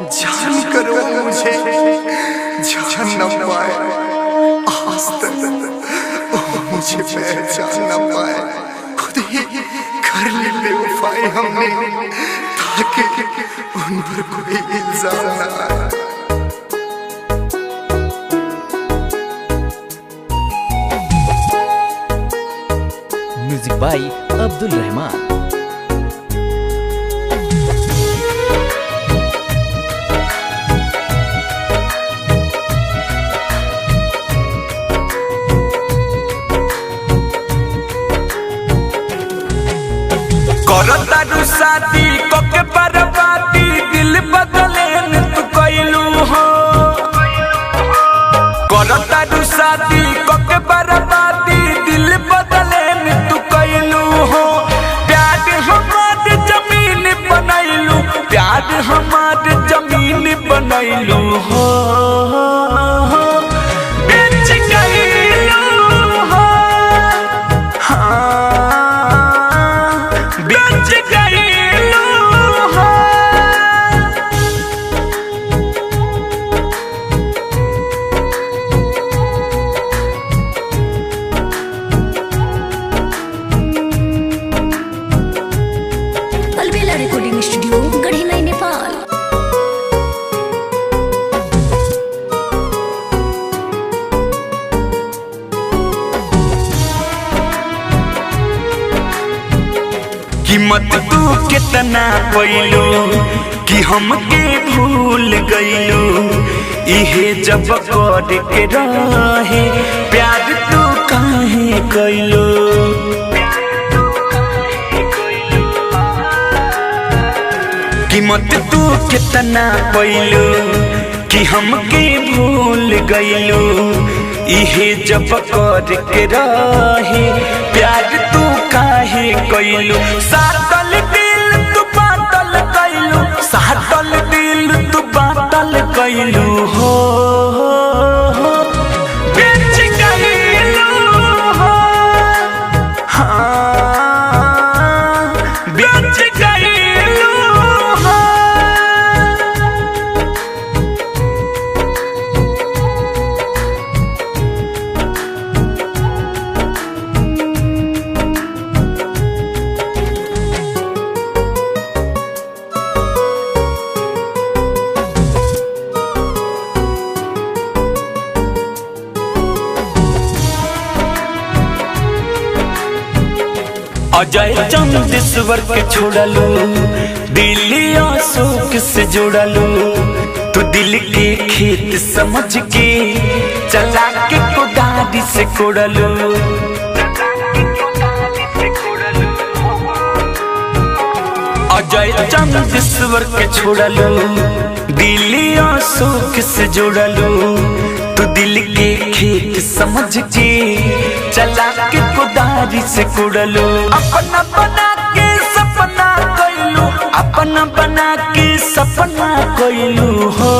जान करो मुझे जान न पाए आज तक मुझे पहचान न पाए। खुद ही कर ले बेवफाई हमने ताकि उन पर कोई इल्जाम न आए। म्यूजिक बाई अब्दुल रहमान। करतारू शादी कोके बर्बादी दिल बदले न तू कइलू हो। करतारू शादी कोके बर्बादी दिल बदले न तू कइलू हो। प्यार हमार जमीन बनैलू, प्यार हमार जमीन बनैलू हो। बेच गइलू हो, बेच गइलू हो। अलबेला रिकॉर्डिंग स्टूडियो गढ़ी नई नेपाल। कीमत तू कितना पैलू कि हमके भूल गइलू। इहे जब कर के रहे प्यार तू काहे कइलू। कीमत तू कितना पैलू कि हमके भूल गइलू। इहे जब कर के रहे प्यार तू काहे कइलू। सातल दिल तू बातल कइलू, सातल दिल तू बातल कइलू हो। बेच गइलू हो, हाँ बेच गइलू हो। अजय चंदेश्वर के छोड़लू, दिल्ली अशोक से जोड़लू। तू दिल के खेत समझ के चला के कोदारी से कोड़लू। अजय चंदेश्वर के छोड़लू, दिल्ली अशोक से जोड़लू। तू दिल के खेत समझ के चला के कोदारी से कोड़लू। अपना बना के सपना कइलू, अपना बना के सपना कइलू हो।